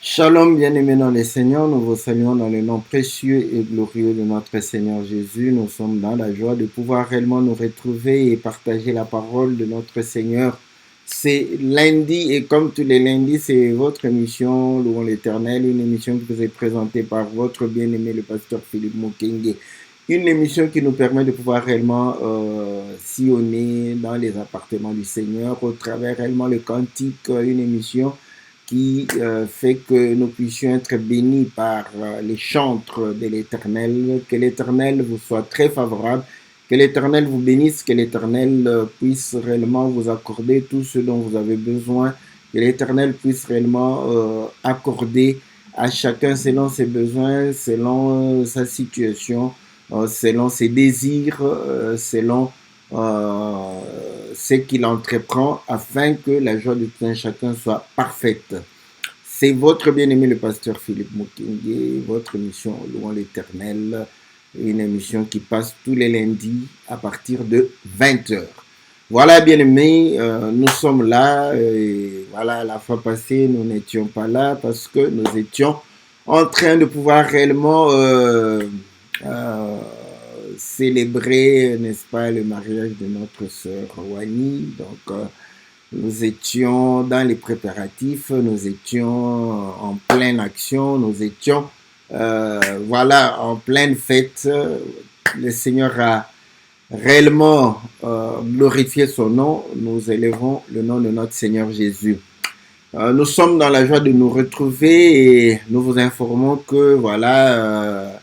Shalom, bien-aimés dans le Seigneur, nous vous saluons dans le nom précieux et glorieux de notre Seigneur Jésus. Nous sommes dans la joie de pouvoir réellement nous retrouver et partager la parole de notre Seigneur. C'est lundi et comme tous les lundis, c'est votre émission Louons l'Éternel, une émission qui vous est présentée par votre bien-aimé le pasteur Philippe Mokenge. Une émission qui nous permet de pouvoir réellement sillonner dans les appartements du Seigneur au travers réellement le cantique, une émission qui fait que nous puissions être bénis par les chantres de l'Éternel, que l'Éternel vous soit très favorable, que l'Éternel vous bénisse, que l'Éternel puisse réellement vous accorder tout ce dont vous avez besoin, que l'Éternel puisse réellement accorder à chacun selon ses besoins, selon sa situation, selon ses désirs, selon ce qu'il entreprend afin que la joie de tout un chacun soit parfaite. C'est votre bien-aimé le pasteur Philippe Mokenge, votre émission Louons l'Éternel, une émission qui passe tous les lundis à partir de 20h. Voilà, bien-aimés, nous sommes là, et voilà, la fois passée, nous n'étions pas là parce que nous étions en train de pouvoir réellement célébrer, n'est-ce pas, le mariage de notre sœur Wani. Donc, nous étions dans les préparatifs, nous étions en pleine action, nous étions, voilà, en pleine fête. Le Seigneur a réellement glorifié son nom. Nous élevons le nom de notre Seigneur Jésus. Nous sommes dans la joie de nous retrouver et nous vous informons que, voilà,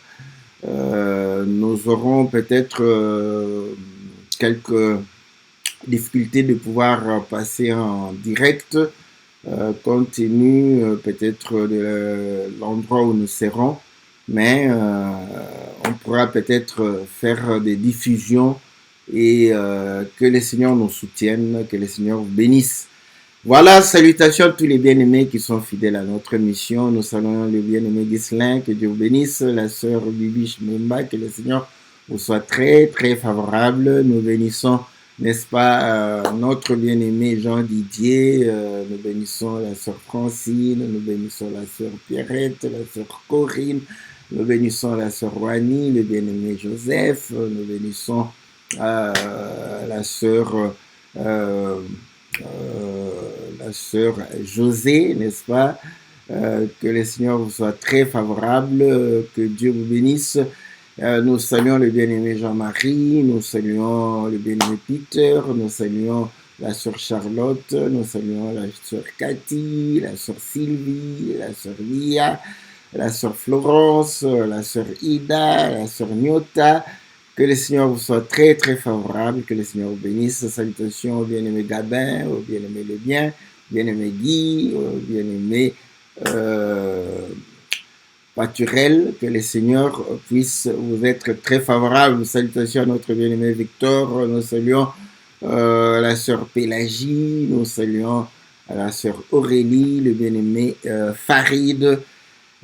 nous aurons peut-être quelques difficultés de pouvoir passer en direct compte tenu peut-être de l'endroit où nous serons, mais on pourra peut-être faire des diffusions et que le Seigneur nous soutienne, que le Seigneur vous bénisse. Voilà, salutations à tous les bien-aimés qui sont fidèles à notre mission. Nous saluons le bien-aimé Ghislain, que Dieu vous bénisse, la sœur Bibi Shmemba, que le Seigneur vous soit très, très favorable. Nous bénissons, n'est-ce pas, notre bien-aimé Jean Didier, nous bénissons la sœur Francine, nous bénissons la sœur Pierrette, la sœur Corinne, nous bénissons la sœur Wani, le bien-aimé Joseph, nous bénissons la sœur la sœur José, n'est-ce pas? Que le Seigneur vous soit très favorable, que Dieu vous bénisse. Nous saluons le bien-aimé Jean-Marie, nous saluons le bien-aimé Peter, nous saluons la sœur Charlotte, nous saluons la sœur Cathy, la sœur Sylvie, la sœur Lia, la sœur Florence, la sœur Ida, la sœur Nyota. Que le Seigneur vous soit très, très favorable, que le Seigneur vous bénisse. Salutations au bien-aimé Gabin, au bien-aimé Lebien, bien-aimé Guy, au bien-aimé Paturel, que le Seigneur puisse vous être très favorable. Salutations à notre bien-aimé Victor, nous saluons la sœur Pélagie, nous saluons à la sœur Aurélie, le bien-aimé Farid.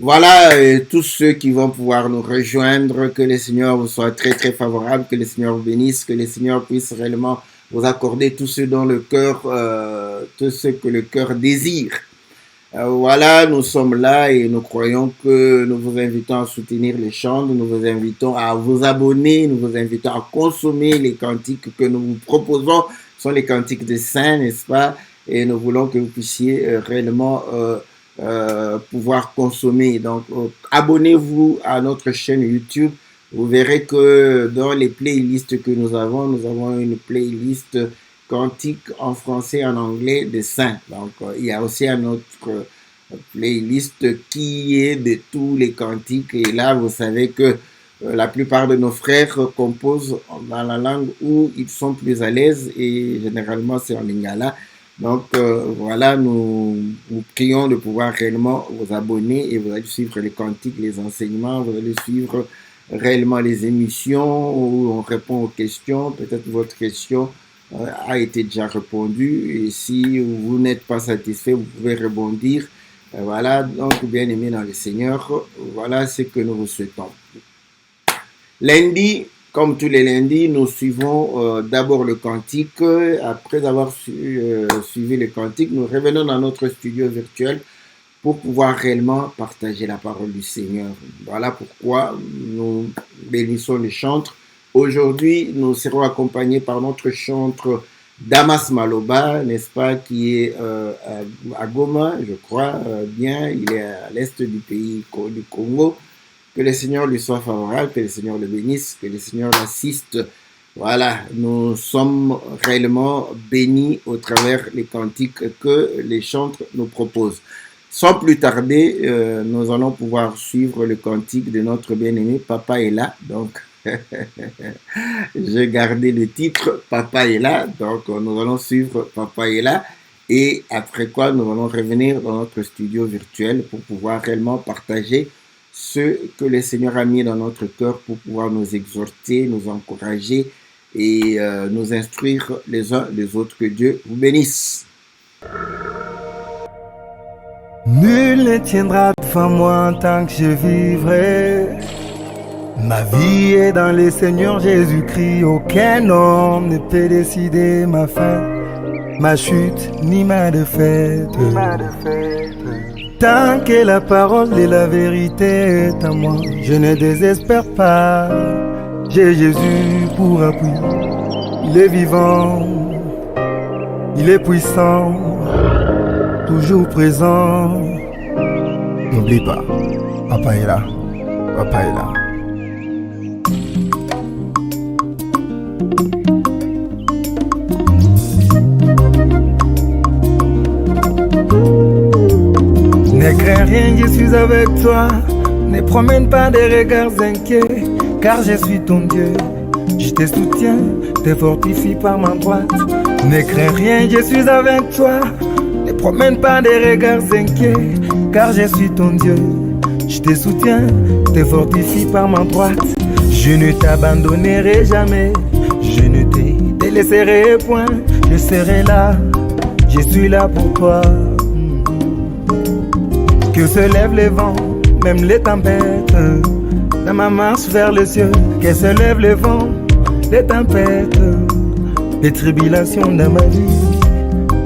Voilà, tous ceux qui vont pouvoir nous rejoindre, que le Seigneur vous soit très très favorable, que le Seigneur vous bénisse, que le Seigneur puisse réellement vous accorder tout ce dont le cœur, tout ce que le cœur désire. Voilà, nous sommes là et nous croyons que nous vous invitons à soutenir les chants, nous vous invitons à vous abonner, nous vous invitons à consommer les cantiques que nous vous proposons. Ce sont les cantiques des saints, n'est-ce pas? Et nous voulons que vous puissiez réellement pouvoir consommer. Donc, abonnez-vous à notre chaîne YouTube. Vous verrez que dans les playlists que nous avons une playlist cantique en français et en anglais des saints. Donc, il y a aussi un autre playlist qui est de tous les cantiques. Et là, vous savez que la plupart de nos frères composent dans la langue où ils sont plus à l'aise et généralement c'est en lingala. Donc voilà, nous prions de pouvoir réellement vous abonner et vous allez suivre les cantiques, les enseignements, vous allez suivre réellement les émissions où on répond aux questions. Peut-être votre question a été déjà répondue et si vous n'êtes pas satisfait, vous pouvez rebondir. Voilà, donc bien aimé dans le Seigneur, voilà ce que nous vous souhaitons. Lundi, comme tous les lundis, nous suivons d'abord le cantique. Après avoir suivi le cantique, nous revenons dans notre studio virtuel pour pouvoir réellement partager la parole du Seigneur. Voilà pourquoi nous bénissons les chantres. Aujourd'hui, nous serons accompagnés par notre chantre Damas Maloba, n'est-ce pas, qui est à Goma, je crois bien, il est à l'est du pays du Congo. Que le Seigneur lui soit favorable, que le Seigneur le bénisse, que le Seigneur l'assiste. Voilà, nous sommes réellement bénis au travers des cantiques que les chantres nous proposent. Sans plus tarder, nous allons pouvoir suivre le cantique de notre bien-aimé Papa est là. Donc, j'ai gardé le titre Papa est là. Donc, nous allons suivre Papa est là. Et après quoi, nous allons revenir dans notre studio virtuel pour pouvoir réellement partager ce que le Seigneur a mis dans notre cœur pour pouvoir nous exhorter, nous encourager et nous instruire les uns les autres. Que Dieu vous bénisse. Nul ne tiendra devant moi tant que je vivrai. Ma vie est dans le Seigneur Jésus-Christ. Aucun homme ne peut décider ma fin, ma chute, ni ma défaite. Tant que la parole de la vérité est en moi, je ne désespère pas. J'ai Jésus pour appui. Il est vivant, il est puissant, toujours présent. N'oublie pas, Papa est là, Papa est là. Ne crains rien, je suis avec toi. Ne promène pas des regards inquiets, car je suis ton Dieu. Je te soutiens, te fortifie par ma droite. Ne crains rien, je suis avec toi. Ne promène pas des regards inquiets, car je suis ton Dieu. Je te soutiens, te fortifie par ma droite. Je ne t'abandonnerai jamais, je ne te délaisserai point. Je serai là, je suis là pour toi. Que se lèvent les vents, même les tempêtes, dans ma marche vers le ciel. Que se lèvent les vents, les tempêtes, les tribulations dans ma vie.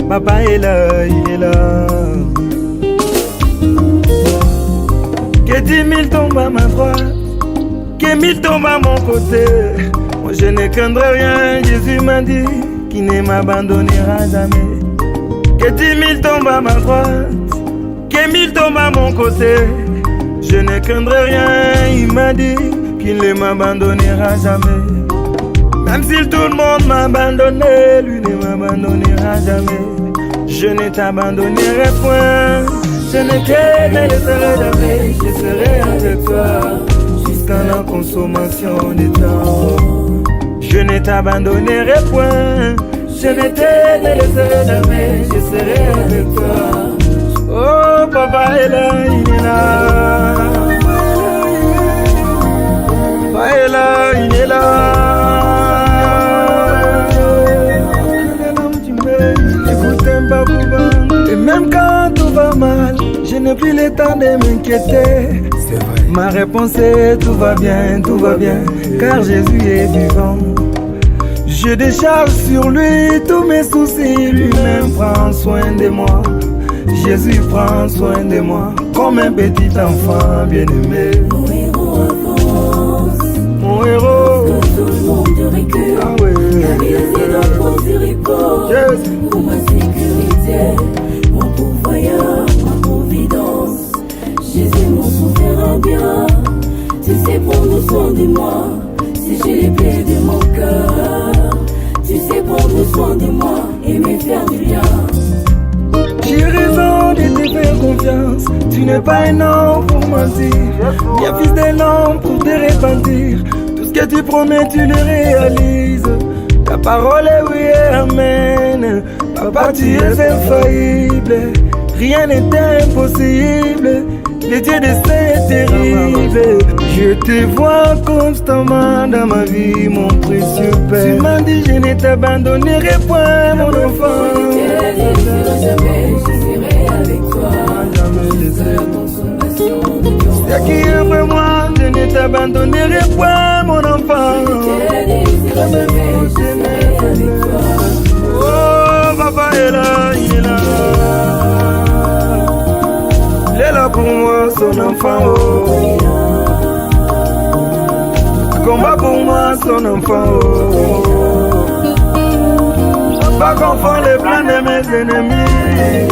Papa est là, il est là. Que 10 000 tombent à ma droite, que 1000 tombent à mon côté. Moi je ne craindrai rien, Jésus m'a dit qu'il ne m'abandonnera jamais. Que 10 000 tombent à ma droite, que 1000 tombent à mon côté, je ne craindrai rien. Il m'a dit qu'il ne m'abandonnera jamais. Même si tout le monde m'a abandonné, lui ne m'abandonnera jamais. Je ne t'abandonnerai point, je ne te laisserai jamais. Je serai avec toi jusqu'à la consommation des temps. Je ne t'abandonnerai point, je ne te laisserai jamais. Je serai avec toi. Oh, Papa est là, il est là. Papa est là, il est là. Écoute un babouba. Et même quand tout va mal, je n'ai plus le temps de m'inquiéter. C'est vrai. Ma réponse est tout va bien, car Jésus est vivant. Je décharge sur lui tous mes soucis, lui-même prend soin de moi. Jésus prend soin de moi comme un petit enfant bien-aimé. Mon héros avance, mon héros, que tout le monde recule. Ah ouais. Avisé dans mon repos, Yes. pour ma sécurité, mon pourvoyeur, ma providence. Jésus mon souverain bien, tu sais prendre soin de moi, si j'ai les plaies de mon cœur. Tu sais prendre soin de moi et me faire du bien. J'ai raison de te faire confiance. Tu n'es pas un homme pour mentir, ni un fils d'un homme pour te repentir. Tout ce que tu promets, tu le réalises. Ta parole est oui et amen. Papa, tu es infaillible. Rien n'est impossible. Le Dieu de c'est terrible. Je te vois constamment dans ma vie, mon précieux Père. Tu m'as dit je ne t'abandonnerai point, mon enfant. Je serai avec toi. Jusqu'à la consommation de ton C'est qui est vrai moi, je ne t'abandonnerai point, mon enfant. je serai avec toi. Oh, Papa est là, il est là. là pour moi, son enfant. Oh. Combat pour moi, son enfant. Oh. Pas confondre les plans de mes ennemis.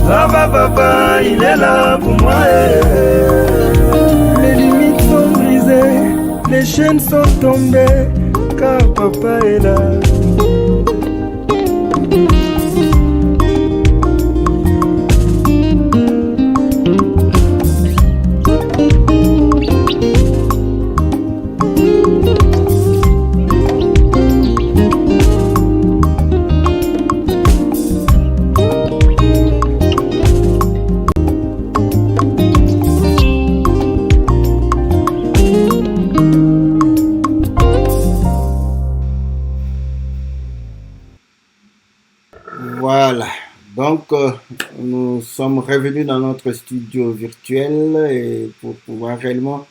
Papa, il est là pour moi. Les limites sont brisées, les chaînes sont tombées, car papa est là. Voilà, donc nous sommes revenus dans notre studio virtuel et pour pouvoir réellement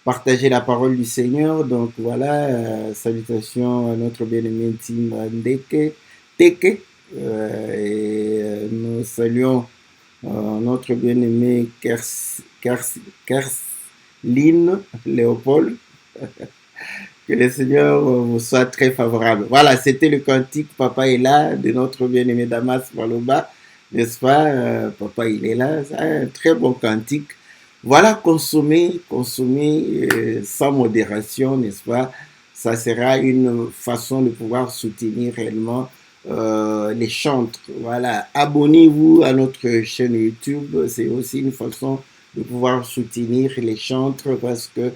partager la parole du Seigneur. Donc voilà, salutations à notre bien-aimé Tim Teke nous saluons notre bien-aimé Kersline Léopold. Que le Seigneur vous soit très favorable. Voilà, c'était le cantique Papa est là de notre bien-aimé Damas Maloba, n'est-ce pas? Papa il est là, c'est un très bon cantique. Voilà, consommer sans modération, n'est-ce pas? Ça sera une façon de pouvoir soutenir réellement les chantres. Voilà, abonnez-vous à notre chaîne YouTube, c'est aussi une façon de pouvoir soutenir les chantres parce que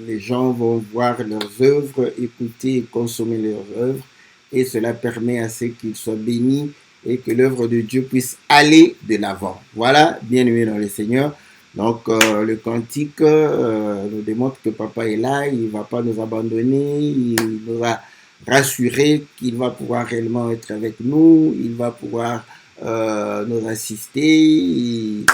les gens vont voir leurs œuvres, écouter et consommer leurs œuvres et cela permet à ce qu'ils soient bénis et que l'œuvre de Dieu puisse aller de l'avant. Voilà, bien-aimés dans le Seigneur. Donc le cantique nous démontre que Papa est là, il ne va pas nous abandonner, il nous a rassuré qu'il va pouvoir réellement être avec nous, il va pouvoir nous assister,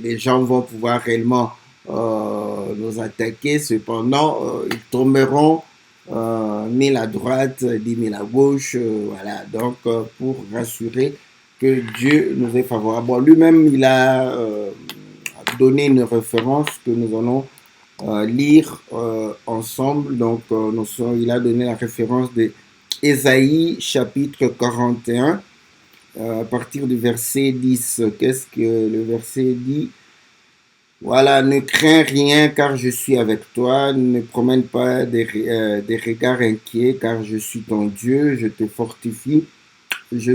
les gens vont pouvoir réellement nous attaquer, cependant ils tomberont 1000 à droite, 10 000 à gauche, voilà, donc pour rassurer que Dieu nous est favorable. Bon, lui-même, il a donné une référence que nous allons lire ensemble, donc il a donné la référence de Ésaïe chapitre 41, à partir du verset 10. Qu'est-ce que le verset dit? Voilà, ne crains rien car je suis avec toi, ne promène pas des regards inquiets car je suis ton Dieu, je te fortifie, je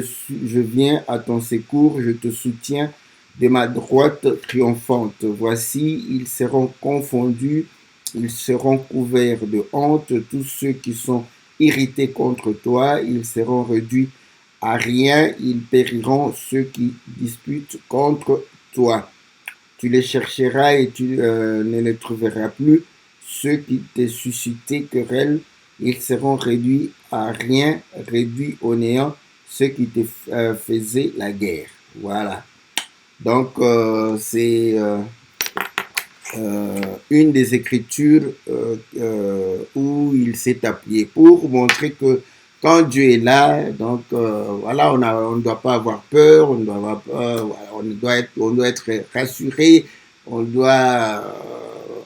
viens à ton secours, je te soutiens de ma droite triomphante. Voici, ils seront confondus, ils seront couverts de honte, tous ceux qui sont irrités contre toi, ils seront réduits à rien, ils périront ceux qui disputent contre toi. Tu les chercheras et tu ne les trouveras plus. Ceux qui t'ont suscité querelle, ils seront réduits à rien, réduits au néant, ceux qui te faisaient la guerre. Voilà. Donc, c'est une des écritures où il s'est appuyé pour montrer que quand Dieu est là, donc voilà, on ne doit pas avoir peur, on doit être rassuré, on doit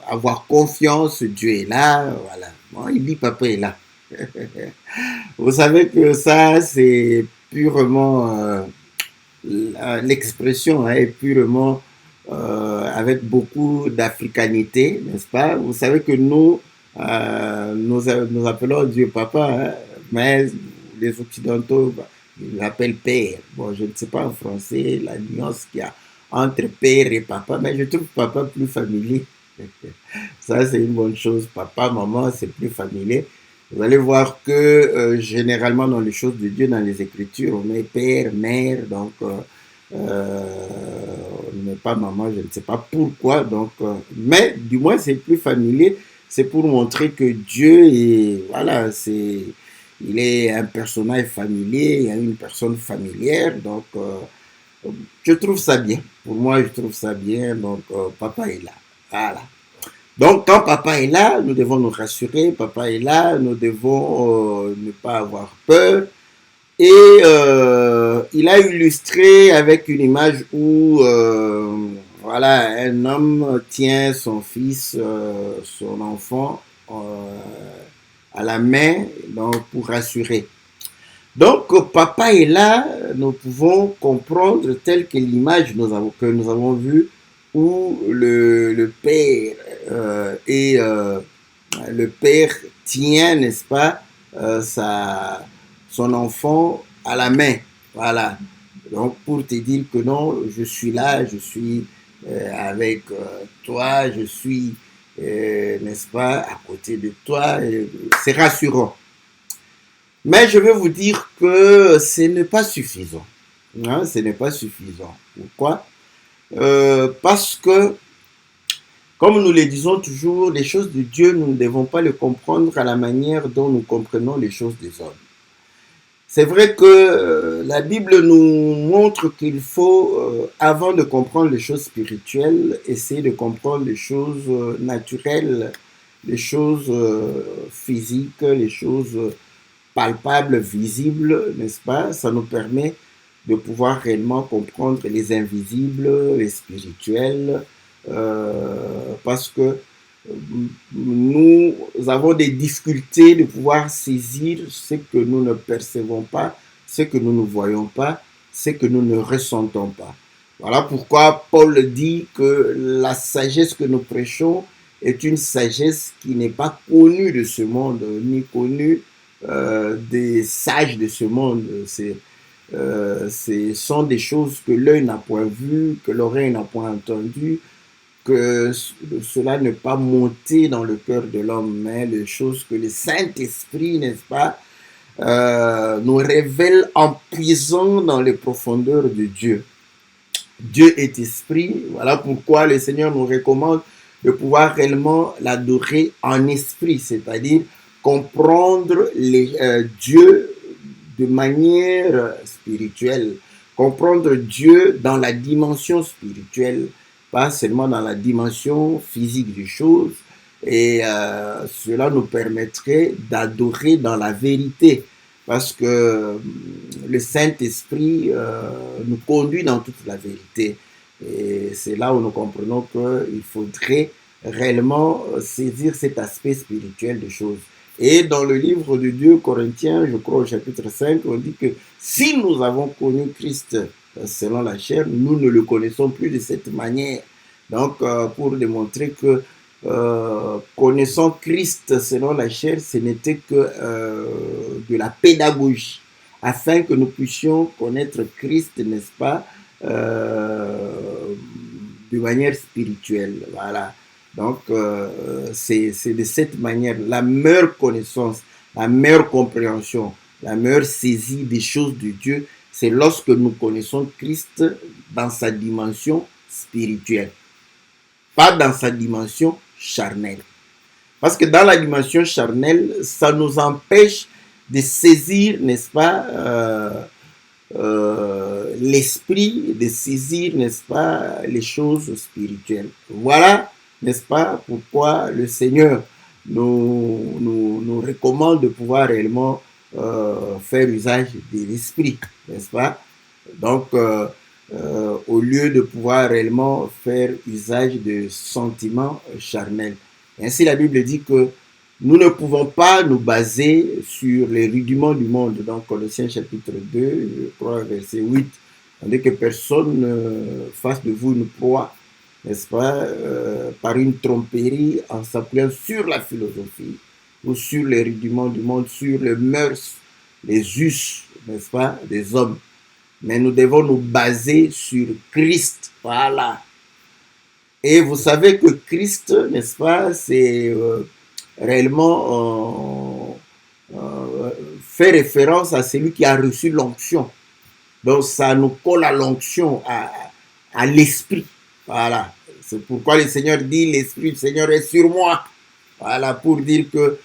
avoir confiance, Dieu est là, voilà. Bon, il dit Papa est là. Vous savez que ça, c'est purement, l'expression est purement avec beaucoup d'africanité, n'est-ce pas? Vous savez que nous appelons Dieu Papa, hein? Mais les Occidentaux, ils l'appellent Père. Bon, je ne sais pas en français la nuance qu'il y a entre Père et Papa, mais je trouve Papa plus familier. Ça, c'est une bonne chose. Papa, maman, c'est plus familier. Vous allez voir que généralement dans les choses de Dieu, dans les Écritures, on met Père, Mère, donc on ne met pas maman, je ne sais pas pourquoi. Donc, mais du moins, c'est plus familier. C'est pour montrer que Dieu est, voilà, il est un personnage familier, il y a une personne familière, donc je trouve ça bien. Pour moi, je trouve ça bien, donc Papa est là. Voilà. Donc, quand Papa est là, nous devons nous rassurer, Papa est là, nous devons ne pas avoir peur et il a illustré avec une image où voilà, un homme tient son fils, son enfant à la main donc, pour rassurer. Donc, papa est là, nous pouvons comprendre tel que l'image que nous avons vue où le père le père tient, n'est-ce pas, son enfant à la main. Voilà. Donc, pour te dire que non, je suis là, je suis avec toi, je suis, n'est-ce pas, à côté de toi. C'est rassurant. Mais je veux vous dire que ce n'est pas suffisant. Hein, ce n'est pas suffisant. Pourquoi? Parce que, comme nous le disons toujours, les choses de Dieu, nous ne devons pas les comprendre à la manière dont nous comprenons les choses des hommes. C'est vrai que la Bible nous montre qu'il faut, avant de comprendre les choses spirituelles, essayer de comprendre les choses naturelles, les choses physiques, les choses palpables, visibles, n'est-ce pas? Ça nous permet de pouvoir réellement comprendre les invisibles, les spirituels, parce que nous avons des difficultés de pouvoir saisir ce que nous ne percevons pas, ce que nous ne voyons pas, ce que nous ne ressentons pas. Voilà pourquoi Paul dit que la sagesse que nous prêchons est une sagesse qui n'est pas connue de ce monde, ni connue des sages de ce monde. Ce sont des choses que l'œil n'a point vues, que l'oreille n'a point entendues, que cela n'est pas monté dans le cœur de l'homme, mais les choses que le Saint-Esprit, n'est-ce pas, nous révèle en puisant dans les profondeurs de Dieu. Dieu est esprit, voilà pourquoi le Seigneur nous recommande de pouvoir réellement l'adorer en esprit, c'est-à-dire comprendre Dieu de manière spirituelle, comprendre Dieu dans la dimension spirituelle, pas seulement dans la dimension physique des choses, et cela nous permettrait d'adorer dans la vérité, parce que le Saint-Esprit nous conduit dans toute la vérité. Et c'est là où nous comprenons qu'il faudrait réellement saisir cet aspect spirituel des choses. Et dans le livre de 2 Corinthiens, je crois au chapitre 5, on dit que si nous avons connu Christ selon la chair, nous ne le connaissons plus de cette manière. Donc, pour démontrer que connaissant Christ selon la chair, ce n'était que de la pédagogie, afin que nous puissions connaître Christ, n'est-ce pas, de manière spirituelle. Voilà. Donc, c'est de cette manière, la meilleure connaissance, la meilleure compréhension, la meilleure saisie des choses de Dieu, c'est lorsque nous connaissons Christ dans sa dimension spirituelle, pas dans sa dimension charnelle. Parce que dans la dimension charnelle, ça nous empêche de saisir, n'est-ce pas, l'esprit, de saisir, n'est-ce pas, les choses spirituelles. Voilà, n'est-ce pas, pourquoi le Seigneur nous recommande de pouvoir réellement faire usage de l'esprit, n'est-ce pas? Donc, au lieu de pouvoir réellement faire usage de sentiments charnels. Ainsi, la Bible dit que nous ne pouvons pas nous baser sur les rudiments du monde. Donc, Colossiens chapitre 2, je crois, verset 8, on dit que personne ne fasse de vous une proie, n'est-ce pas, par une tromperie en s'appuyant sur la philosophie ou sur les rudiments du monde, sur les mœurs, les us, n'est-ce pas, des hommes. Mais nous devons nous baser sur Christ, voilà. Et vous savez que Christ, n'est-ce pas, c'est réellement fait référence à celui qui a reçu l'onction. Donc ça nous colle à l'onction, à l'esprit. Voilà. C'est pourquoi le Seigneur dit, l'esprit du Seigneur est sur moi. Voilà, pour dire que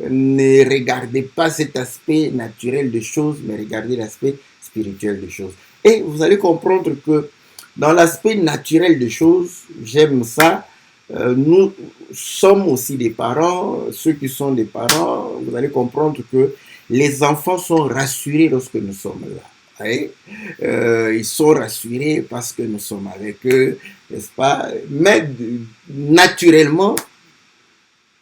ne regardez pas cet aspect naturel des choses, mais regardez l'aspect spirituel des choses. Et vous allez comprendre que dans l'aspect naturel des choses, j'aime ça, nous sommes aussi des parents, ceux qui sont des parents, vous allez comprendre que les enfants sont rassurés lorsque nous sommes là. voyez. Ils sont rassurés parce que nous sommes avec eux, n'est-ce pas? Mais naturellement,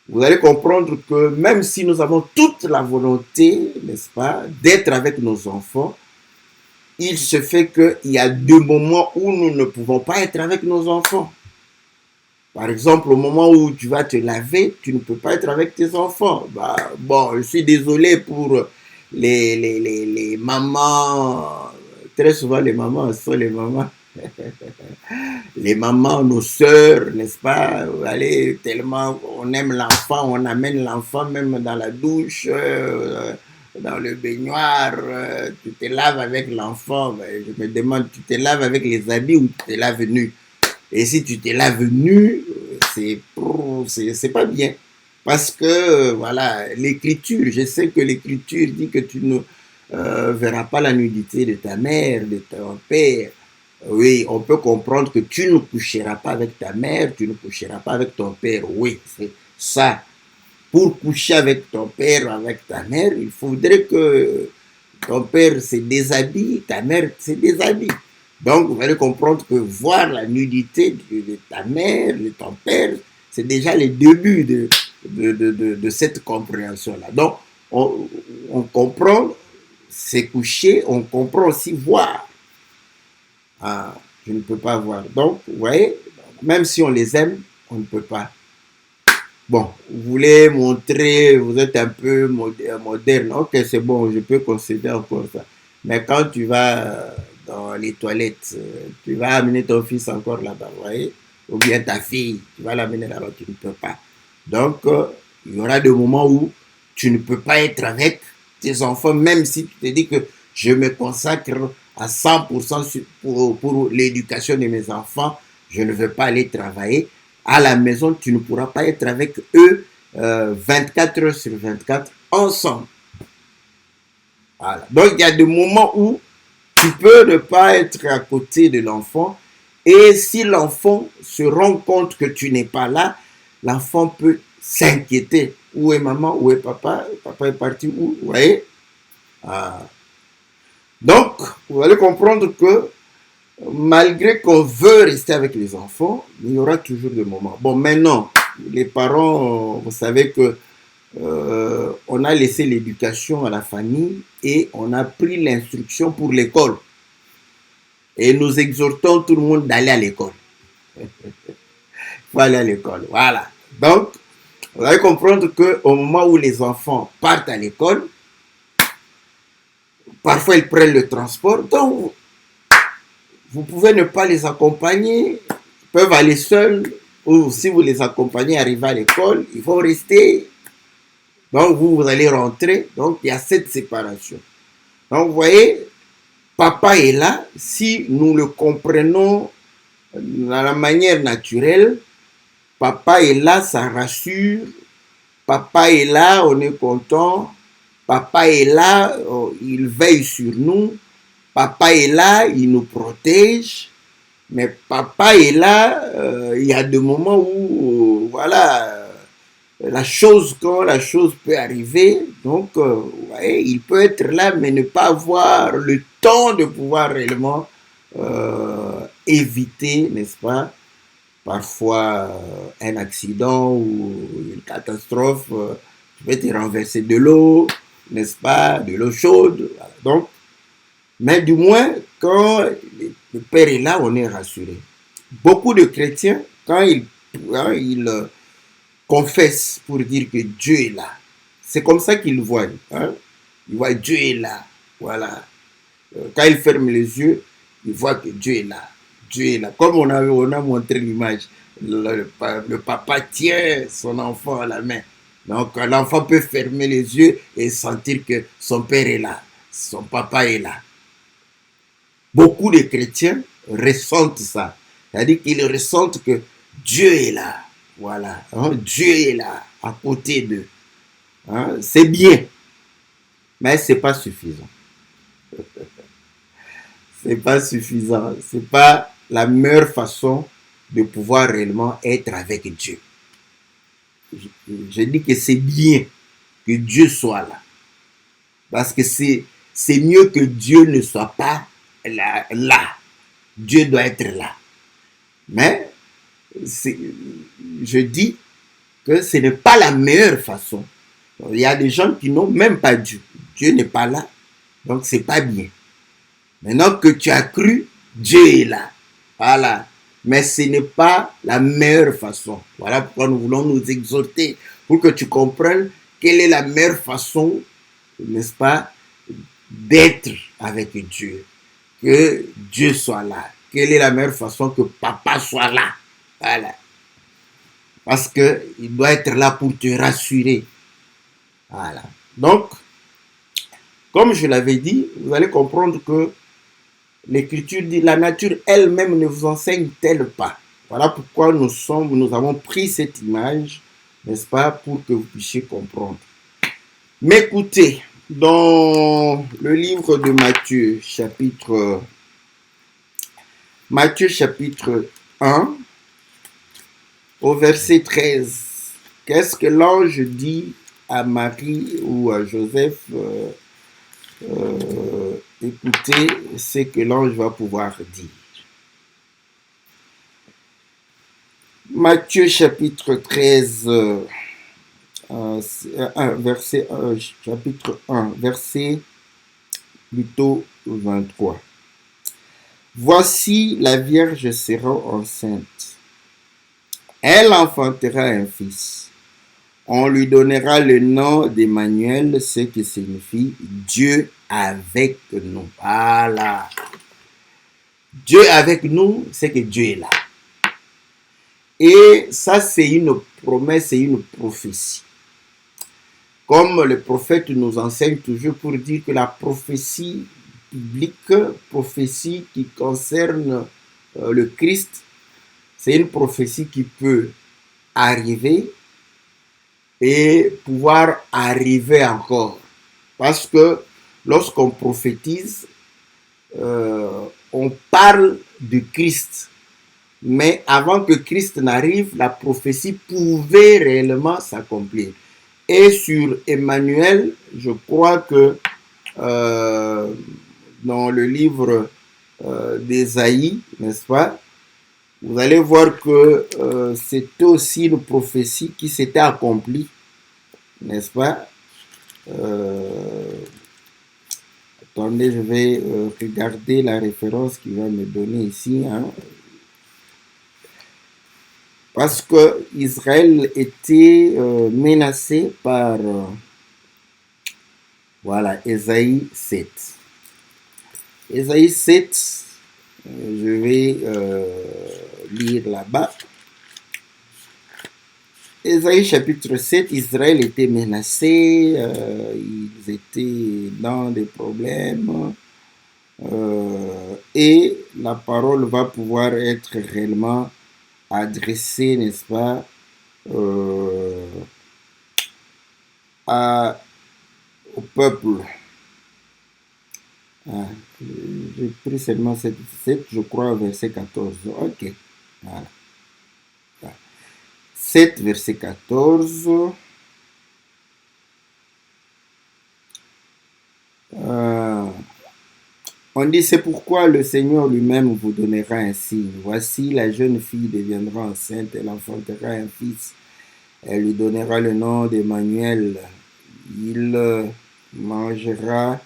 vous allez comprendre que même si nous avons toute la volonté, n'est-ce pas, d'être avec nos enfants, il se fait qu'il y a des moments où nous ne pouvons pas être avec nos enfants. Par exemple, au moment où tu vas te laver, tu ne peux pas être avec tes enfants. Bah, bon, je suis désolé pour les mamans. Très souvent, les mamans sont les mamans. Les mamans, nos sœurs, n'est-ce pas? Allez, tellement on aime l'enfant, on amène l'enfant même dans la douche, dans le baignoire, tu te laves avec l'enfant. Ben, je me demande, tu te laves avec les habits ou tu te laves nu? Et si tu te laves nu, c'est pas bien. Parce que, voilà, l'écriture, je sais que l'écriture dit que tu ne verras pas la nudité de ta mère, de ton père. Oui, on peut comprendre que tu ne coucheras pas avec ta mère, tu ne coucheras pas avec ton père. Oui, c'est ça. Pour coucher avec ton père, avec ta mère, il faudrait que ton père se déshabille, ta mère se déshabille. Donc, vous allez comprendre que voir la nudité de ta mère, de ton père, c'est déjà le début de cette compréhension-là. Donc, on comprend se coucher, on comprend aussi voir. Ah, je ne peux pas voir. Donc, vous voyez, même si on les aime, on ne peut pas. Bon, vous voulez montrer, vous êtes un peu moderne. Ok, c'est bon, je peux concéder encore ça. Mais quand tu vas dans les toilettes, tu vas amener ton fils encore là-bas, vous voyez? Ou bien ta fille, tu vas l'amener là-bas, tu ne peux pas. Donc, il y aura des moments où tu ne peux pas être avec tes enfants, même si tu te dis que je me consacre à 100% pour l'éducation de mes enfants, je ne veux pas aller travailler. À la maison, tu ne pourras pas être avec eux 24 heures sur 24 ensemble. Voilà. Donc, il y a des moments où tu peux ne pas être à côté de l'enfant et si l'enfant se rend compte que tu n'es pas là, l'enfant peut s'inquiéter. Où est maman? Où est papa? Papa est parti où? Vous voyez? Ah. Donc, vous allez comprendre que malgré qu'on veut rester avec les enfants, il y aura toujours des moments. Bon, maintenant, les parents, vous savez que on a laissé l'éducation à la famille et on a pris l'instruction pour l'école. Et nous exhortons tout le monde d'aller à l'école. Il faut aller à l'école, voilà. Donc, vous allez comprendre qu'au moment où les enfants partent à l'école, parfois ils prennent le transport, donc vous pouvez ne pas les accompagner, ils peuvent aller seuls, ou si vous les accompagnez, arriver à l'école, ils vont rester. Donc vous allez rentrer, donc il y a cette séparation. Donc vous voyez, papa est là, si nous le comprenons dans la manière naturelle, papa est là, ça rassure, papa est là, on est content, papa est là, il veille sur nous, papa est là, il nous protège, mais papa est là, il y a des moments où, voilà, quand la chose peut arriver, donc, vous voyez, il peut être là, mais ne pas avoir le temps de pouvoir réellement éviter, n'est-ce pas, parfois un accident ou une catastrophe, tu peux te renverser de l'eau, n'est-ce pas, de l'eau chaude, voilà. Donc, mais du moins, quand le Père est là, on est rassuré. Beaucoup de chrétiens, quand ils confessent pour dire que Dieu est là, c'est comme ça qu'ils voient. Hein? Ils voient Dieu est là. Voilà. Quand ils ferment les yeux, ils voient que Dieu est là. Dieu est là. Comme on a montré l'image, le papa tient son enfant à la main. Donc l'enfant peut fermer les yeux et sentir que son père est là, son papa est là. Beaucoup de chrétiens ressentent ça. C'est-à-dire qu'ils ressentent que Dieu est là. Voilà. Hein? Dieu est là, à côté d'eux. Hein? C'est bien. Mais ce n'est pas suffisant. C'est pas suffisant. Ce n'est pas la meilleure façon de pouvoir réellement être avec Dieu. Je dis que c'est bien que Dieu soit là. Parce que c'est c'est mieux que Dieu ne soit pas là. Dieu doit être là. Mais je dis que ce n'est pas la meilleure façon. Il y a des gens qui n'ont même pas Dieu. Dieu n'est pas là, donc c'est pas bien. Maintenant que tu as cru, Dieu est là. Voilà. Mais ce n'est pas la meilleure façon. Voilà pourquoi nous voulons nous exhorter pour que tu comprennes quelle est la meilleure façon, n'est-ce pas, d'être avec Dieu. Que Dieu soit là. Quelle est la meilleure façon que papa soit là. Voilà. Parce qu'il doit être là pour te rassurer. Voilà. Donc, comme je l'avais dit, vous allez comprendre que l'Écriture dit la nature elle-même ne vous enseigne-t-elle pas. Voilà pourquoi nous avons pris cette image, n'est-ce pas, pour que vous puissiez comprendre. Mais écoutez, dans le livre de Matthieu, chapitre 1, au verset 13, qu'est-ce que l'ange dit à Marie ou à Joseph? Écoutez ce que l'ange va pouvoir dire. Matthieu chapitre 13, chapitre 1, verset plutôt 23. Voici la Vierge sera enceinte. Elle enfantera un fils. On lui donnera le nom d'Emmanuel, ce qui signifie Dieu avec nous. Voilà. Dieu avec nous, c'est que Dieu est là. Et ça, c'est une promesse, c'est une prophétie. Comme le prophète nous enseigne toujours pour dire que la prophétie biblique, prophétie qui concerne le Christ, c'est une prophétie qui peut arriver et pouvoir arriver encore. Parce que lorsqu'on prophétise, on parle de Christ. Mais avant que Christ n'arrive, la prophétie pouvait réellement s'accomplir. Et sur Emmanuel, je crois que dans le livre d'Ésaïe, n'est-ce pas, vous allez voir que c'était aussi une prophétie qui s'était accomplie, n'est-ce pas? Attendez, je vais regarder la référence qu'il va me donner ici. Hein. Parce que Israël était menacé par, voilà, Ésaïe 7. Ésaïe 7, je vais lire là-bas. Ésaïe chapitre 7, Israël était menacé, ils étaient dans des problèmes, et la parole va pouvoir être réellement adressée, n'est-ce pas, au peuple. Ah, j'ai pris seulement 7, je crois, verset 14. Ok, voilà. 7, verset 14. On dit, c'est pourquoi le Seigneur lui-même vous donnera un signe. Voici, la jeune fille deviendra enceinte, elle enfantera un fils. Elle lui donnera le nom d'Emmanuel. Il mangera,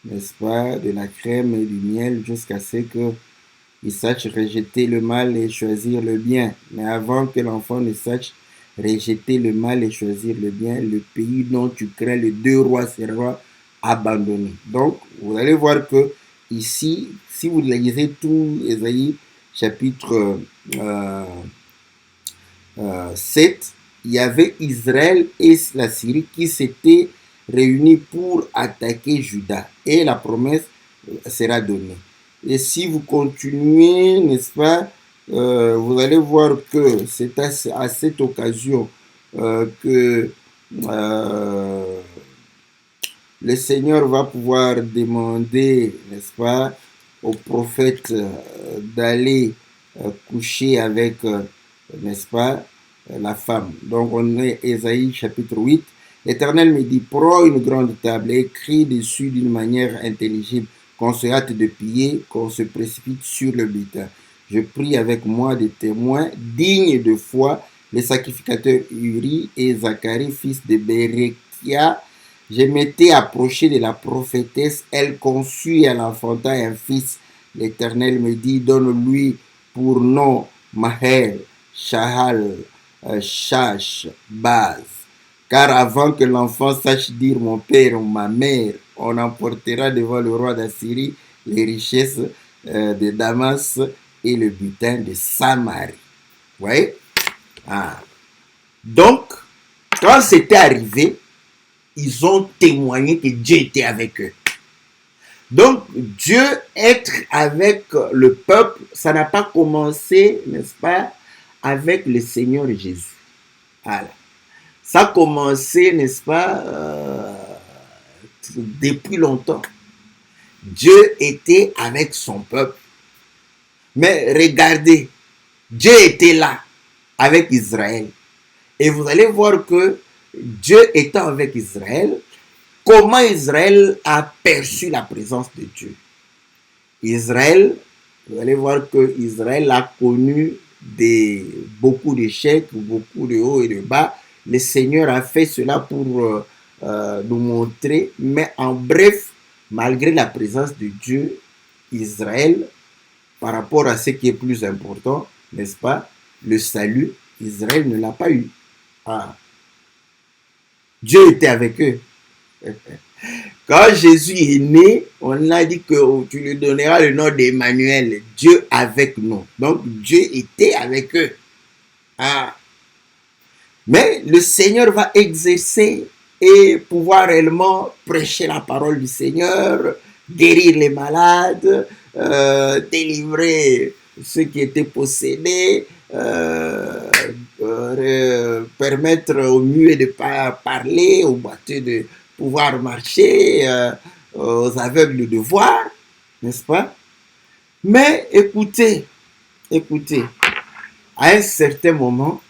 n'est-ce pas, de la crème et du miel jusqu'à ce qu'il sache rejeter le mal et choisir le bien. Mais avant que l'enfant ne sache rejeter le mal et choisir le bien, le pays dont tu crains les 2 rois sera abandonné. Donc, vous allez voir que ici, si vous lisez tout Ésaïe chapitre 7, il y avait Israël et la Syrie qui s'étaient réunis pour attaquer Juda. Et la promesse sera donnée. Et si vous continuez, n'est-ce pas, vous allez voir que c'est à cette occasion que le Seigneur va pouvoir demander, n'est-ce pas, au prophète d'aller coucher avec, n'est-ce pas, la femme. Donc on est Ésaïe chapitre 8, L'Éternel me dit, prends une grande table, écris dessus d'une manière intelligible, qu'on se hâte de piller, qu'on se précipite sur le butin. Je prie avec moi des témoins dignes de foi, les sacrificateurs Uri et Zacharie, fils de Bérekia. Je m'étais approché de la prophétesse, elle conçut et elle enfanta un fils. L'Éternel me dit, donne-lui pour nom Mahel, Shahal, Shash, Baz. Car avant que l'enfant sache dire mon père ou ma mère, on emportera devant le roi d'Assyrie les richesses de Damas et le butin de Samarie. Vous voyez? Donc, quand c'était arrivé, ils ont témoigné que Dieu était avec eux. Donc, Dieu être avec le peuple, ça n'a pas commencé, n'est-ce pas, avec le Seigneur Jésus. Voilà. Ça a commencé, n'est-ce pas, depuis longtemps. Dieu était avec son peuple. Mais regardez, Dieu était là avec Israël. Et vous allez voir que Dieu étant avec Israël, comment Israël a perçu la présence de Dieu. Israël, vous allez voir que Israël a connu beaucoup d'échecs, beaucoup de hauts et de bas. Le Seigneur a fait cela pour nous montrer. Mais en bref, malgré la présence de Dieu, Israël, par rapport à ce qui est plus important, n'est-ce pas, le salut, Israël ne l'a pas eu. Dieu était avec eux. Quand Jésus est né, on a dit que tu lui donneras le nom d'Emmanuel, Dieu avec nous. Donc Dieu était avec eux. Mais le Seigneur va exercer et pouvoir réellement prêcher la parole du Seigneur, guérir les malades, délivrer ceux qui étaient possédés, permettre aux muets de parler, aux boiteux de pouvoir marcher, aux aveugles de voir, n'est-ce pas? Mais écoutez, à un certain moment,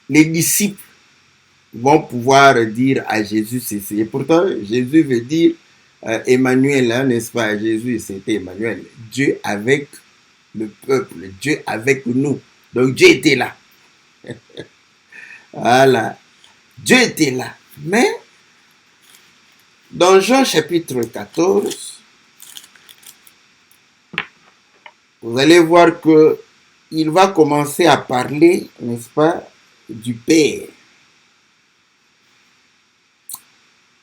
les disciples vont pouvoir dire à Jésus ceci. Et pourtant, Jésus veut dire Emmanuel, hein, n'est-ce pas? Jésus, c'était Emmanuel. Dieu avec le peuple, Dieu avec nous. Donc Dieu était là. Voilà. Dieu était là. Mais, dans Jean chapitre 14, vous allez voir que il va commencer à parler, n'est-ce pas, du Père.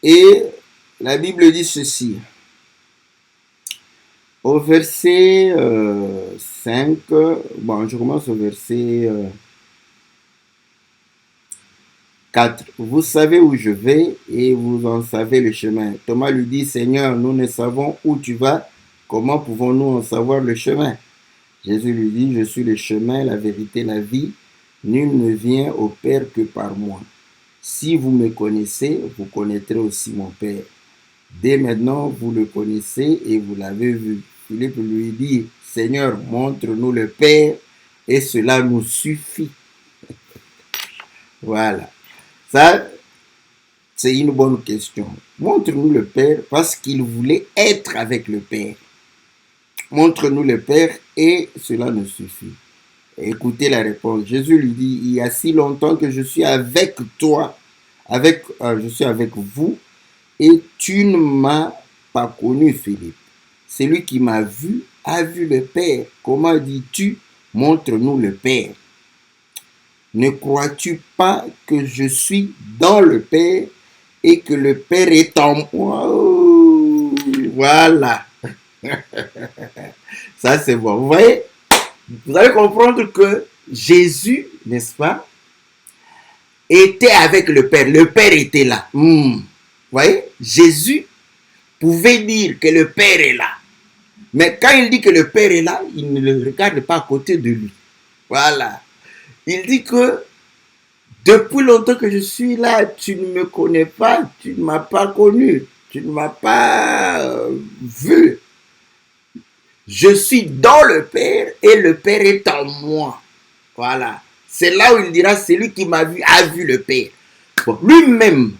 Et la Bible dit ceci. Au verset 5, bon, je commence au verset 4. Vous savez où je vais et vous en savez le chemin. Thomas lui dit, Seigneur, nous ne savons où tu vas. Comment pouvons-nous en savoir le chemin? Jésus lui dit, je suis le chemin, la vérité, la vie. Nul ne vient au Père que par moi. Si vous me connaissez, vous connaîtrez aussi mon Père. Dès maintenant, vous le connaissez et vous l'avez vu. Philippe lui dit, Seigneur, montre-nous le Père et cela nous suffit. Voilà. Ça, c'est une bonne question. Montre-nous le Père parce qu'il voulait être avec le Père. Montre-nous le Père et cela nous suffit. Écoutez la réponse. Jésus lui dit, il y a si longtemps que je suis avec toi, je suis avec vous, et tu ne m'as pas connu, Philippe. Celui qui m'a vu a vu le Père. Comment dis-tu, montre-nous le Père? Ne crois-tu pas que je suis dans le Père et que le Père est en moi? Oh, voilà. Ça, c'est bon. Vous voyez? Vous allez comprendre que Jésus, n'est-ce pas, était avec le Père. Le Père était là. Vous voyez? Jésus pouvait dire que le Père est là. Mais quand il dit que le Père est là, il ne le regarde pas à côté de lui. Voilà. Il dit que depuis longtemps que je suis là, tu ne me connais pas, tu ne m'as pas connu, tu ne m'as pas vu. Je suis dans le Père et le Père est en moi. Voilà. C'est là où il dira, celui qui m'a vu a vu le Père. Bon, lui-même,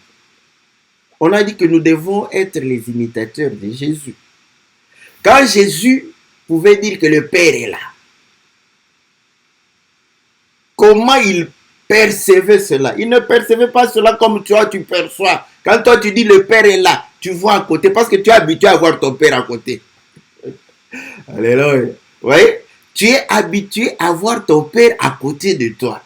on a dit que nous devons être les imitateurs de Jésus. Quand Jésus pouvait dire que le Père est là, comment il percevait cela? Il ne percevait pas cela comme toi, tu perçois. Quand toi, tu dis le Père est là, tu vois à côté, parce que tu es habitué à voir ton Père à côté. Alléluia. Oui, tu es habitué à voir ton Père à côté de toi.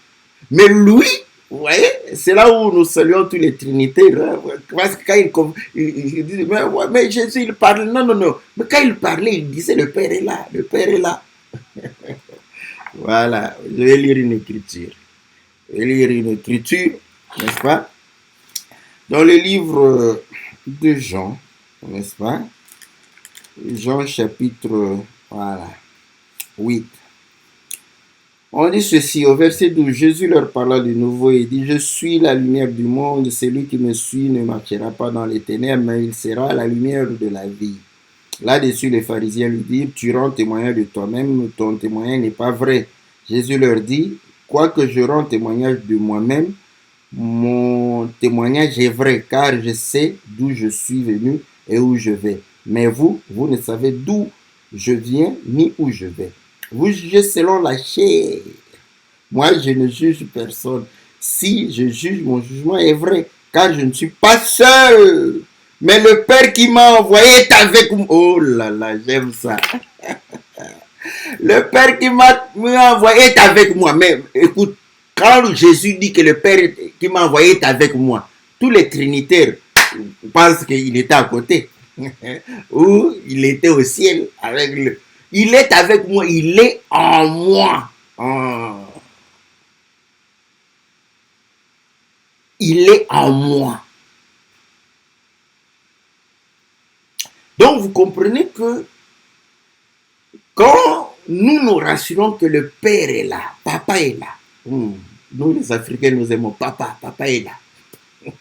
Mais lui, vous voyez, c'est là où nous saluons tous les trinitaires. Hein, parce que quand il disait, mais Jésus, il parlait. Non, non, non. Mais quand il parlait, il disait, le Père est là, le Père est là. Voilà, je vais lire une écriture. Je vais lire une écriture, n'est-ce pas? Dans le livre de Jean, n'est-ce pas? Jean chapitre, voilà, 8. On dit ceci, au verset 12, Jésus leur parla de nouveau et dit, je suis la lumière du monde, celui qui me suit ne marchera pas dans les ténèbres, mais il sera la lumière de la vie. Là-dessus, les pharisiens lui dirent, tu rends témoignage de toi-même, ton témoignage n'est pas vrai. Jésus leur dit, quoique je rends témoignage de moi-même, mon témoignage est vrai, car je sais d'où je suis venu et où je vais. Mais vous ne savez d'où je viens ni où je vais. Vous jugez selon la chair. Moi, je ne juge personne. Si je juge, mon jugement est vrai, car je ne suis pas seul. Mais le Père qui m'a envoyé est avec moi. Oh là là, j'aime ça. Le Père qui m'a envoyé est avec moi. Mais écoute, quand Jésus dit que le Père qui m'a envoyé est avec moi, tous les trinitaires pensent qu'il était à côté. Ou il était au ciel avec le... Il est avec moi, il est en moi. Oh. Il est en moi. Donc vous comprenez que quand nous nous rassurons que le Père est là, Papa est là. Nous les Africains nous aimons Papa, Papa est là.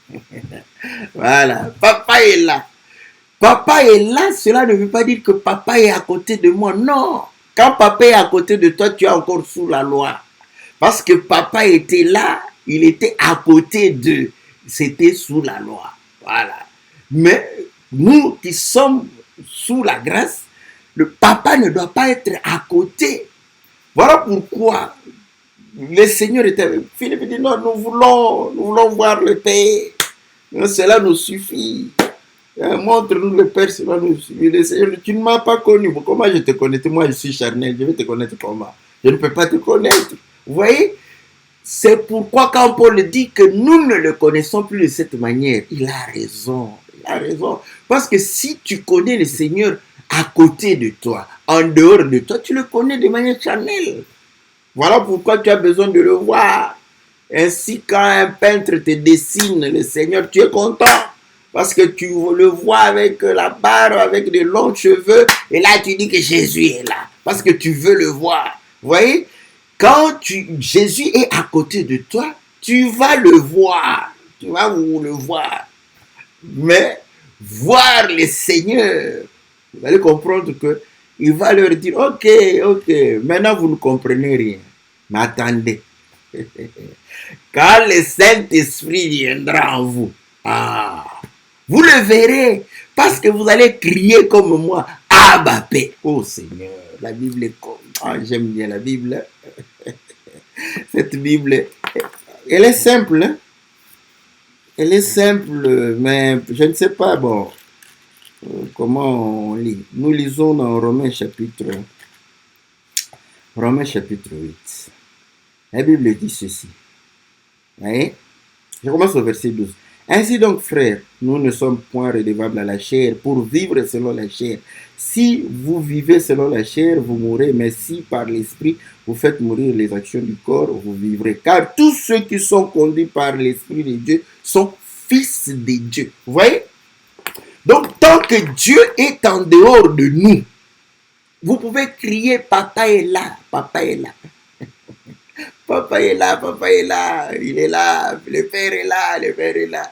Voilà, Papa est là. Papa est là, cela ne veut pas dire que papa est à côté de moi. Non. Quand papa est à côté de toi, tu es encore sous la loi. Parce que papa était là, il était à côté d'eux. C'était sous la loi. Voilà. Mais nous qui sommes sous la grâce, le papa ne doit pas être à côté. Voilà pourquoi le Seigneur était avec Philippe dit non, nous voulons voir le Père. Cela nous suffit. Montre-nous le Père, cela nous suffit. Le Seigneur, tu ne m'as pas connu. Comment je te connais? Moi, je suis charnel. Je vais te connaître comment? Je ne peux pas te connaître. Vous voyez? C'est pourquoi quand Paul dit que nous ne le connaissons plus de cette manière, il a raison. Il a raison. Parce que si tu connais le Seigneur à côté de toi, en dehors de toi, tu le connais de manière charnelle. Voilà pourquoi tu as besoin de le voir. Ainsi, quand un peintre te dessine le Seigneur, tu es content. Parce que tu le vois avec la barbe, avec de longs cheveux. Et là, tu dis que Jésus est là. Parce que tu veux le voir. Vous voyez? Quand Jésus est à côté de toi, tu vas le voir. Tu vas le voir. Mais voir le Seigneur, vous allez comprendre que il va leur dire, ok, maintenant vous ne comprenez rien. Mais attendez. Quand le Saint-Esprit viendra en vous, vous le verrez, parce que vous allez crier comme moi, Abba Père. Oh Seigneur, la Bible est comme... j'aime bien la Bible. Cette Bible, elle est simple. Hein? Elle est simple, mais je ne sais pas, comment on lit. Nous lisons dans Romains chapitre 8. La Bible dit ceci. Vous voyez? Je commence au verset 12. Ainsi donc, frères, nous ne sommes point redevables à la chair pour vivre selon la chair. Si vous vivez selon la chair, vous mourrez, mais si par l'esprit vous faites mourir les actions du corps, vous vivrez. Car tous ceux qui sont conduits par l'esprit de Dieu sont fils de Dieu. Vous voyez? Donc, tant que Dieu est en dehors de nous, vous pouvez crier, papa est là, papa est là. Papa est là, papa est là, il est là, le Père est là, le Père est là.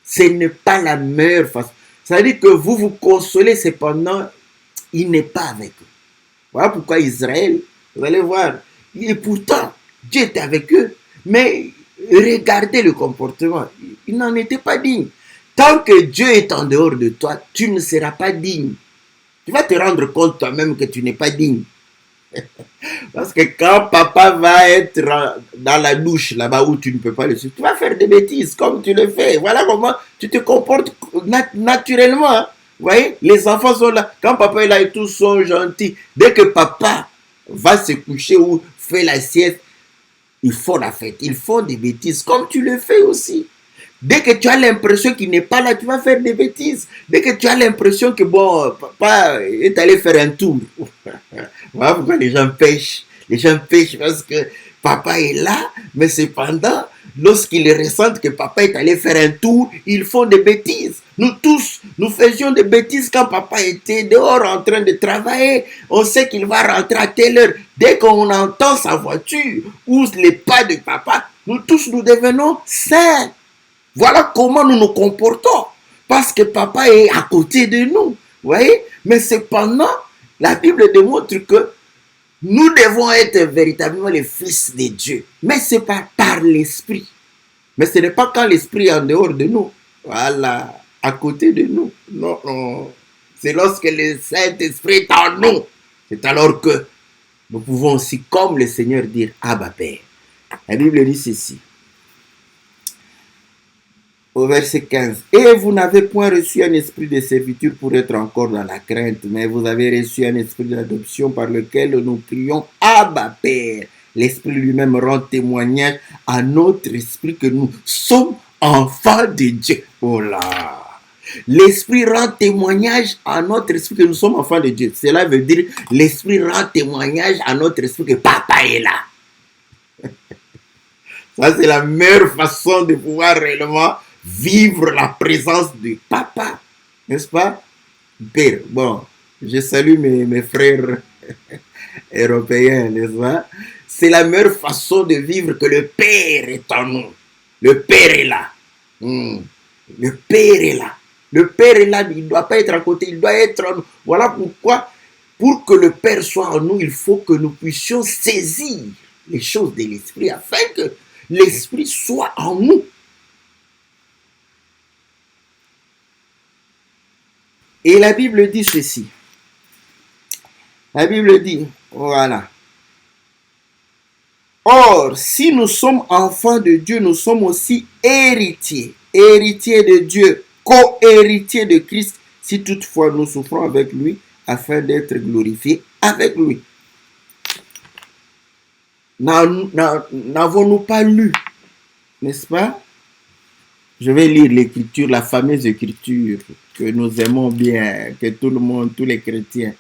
Ce n'est pas la meilleure façon. Ça veut dire que vous vous consolez, cependant, il n'est pas avec vous. Voilà pourquoi Israël, vous allez voir, et pourtant, Dieu était avec eux, mais Regardez le comportement. Il n'en était pas digne. Tant que Dieu est en dehors de toi, tu ne seras pas digne. Tu vas te rendre compte toi-même que tu n'es pas digne. Parce que quand papa va être dans la douche, là-bas où tu ne peux pas le suivre, tu vas faire des bêtises comme tu le fais. Voilà comment tu te comportes naturellement. Hein. Vous voyez, les enfants sont là. Quand papa est là et tous sont gentils. Dès que papa va se coucher ou fait la sieste, ils font la fête. Ils font des bêtises comme tu le fais aussi. Dès que tu as l'impression qu'il n'est pas là, tu vas faire des bêtises. Dès que tu as l'impression que bon, papa est allé faire un tour. Voilà pourquoi les gens pêchent. Les gens pêchent parce que papa est là, mais cependant, lorsqu'ils ressentent que papa est allé faire un tour, ils font des bêtises. Nous tous, nous faisions des bêtises quand papa était dehors en train de travailler. On sait qu'il va rentrer à telle heure. Dès qu'on entend sa voiture ou les pas de papa, nous tous nous devenons sains. Voilà comment nous nous comportons. Parce que papa est à côté de nous. Vous voyez? Mais cependant, la Bible démontre que nous devons être véritablement les fils de Dieu. Mais ce n'est pas par l'esprit. Mais ce n'est pas quand l'esprit est en dehors de nous. Voilà, à côté de nous. Non, non. C'est lorsque le Saint-Esprit est en nous. C'est alors que nous pouvons aussi, comme le Seigneur, dire Abba Père. La Bible dit ceci. Au verset 15. Et vous n'avez point reçu un esprit de servitude pour être encore dans la crainte, mais vous avez reçu un esprit d'adoption par lequel nous crions Abba Père. L'esprit lui-même rend témoignage à notre esprit que nous sommes enfants de Dieu. Oh là! L'esprit rend témoignage à notre esprit que nous sommes enfants de Dieu. Cela veut dire l'esprit rend témoignage à notre esprit que papa est là. Ça, c'est la meilleure façon de pouvoir réellement vivre la présence de papa, n'est-ce pas? Père, bon, je salue mes frères européens, n'est-ce pas? C'est la meilleure façon de vivre que le Père est en nous. Le Père est là. Le Père est là. Le Père est là, il ne doit pas être à côté, il doit être en nous. Voilà pourquoi, pour que le Père soit en nous, il faut que nous puissions saisir les choses de l'Esprit afin que l'Esprit soit en nous. Et la Bible dit ceci. La Bible dit, voilà. Or, si nous sommes enfants de Dieu, nous sommes aussi héritiers. Héritiers de Dieu, co-héritiers de Christ, si toutefois nous souffrons avec lui, afin d'être glorifiés avec lui. N'avons-nous pas lu, n'est-ce pas? Je vais lire l'écriture, la fameuse écriture que nous aimons bien, que tout le monde, tous les chrétiens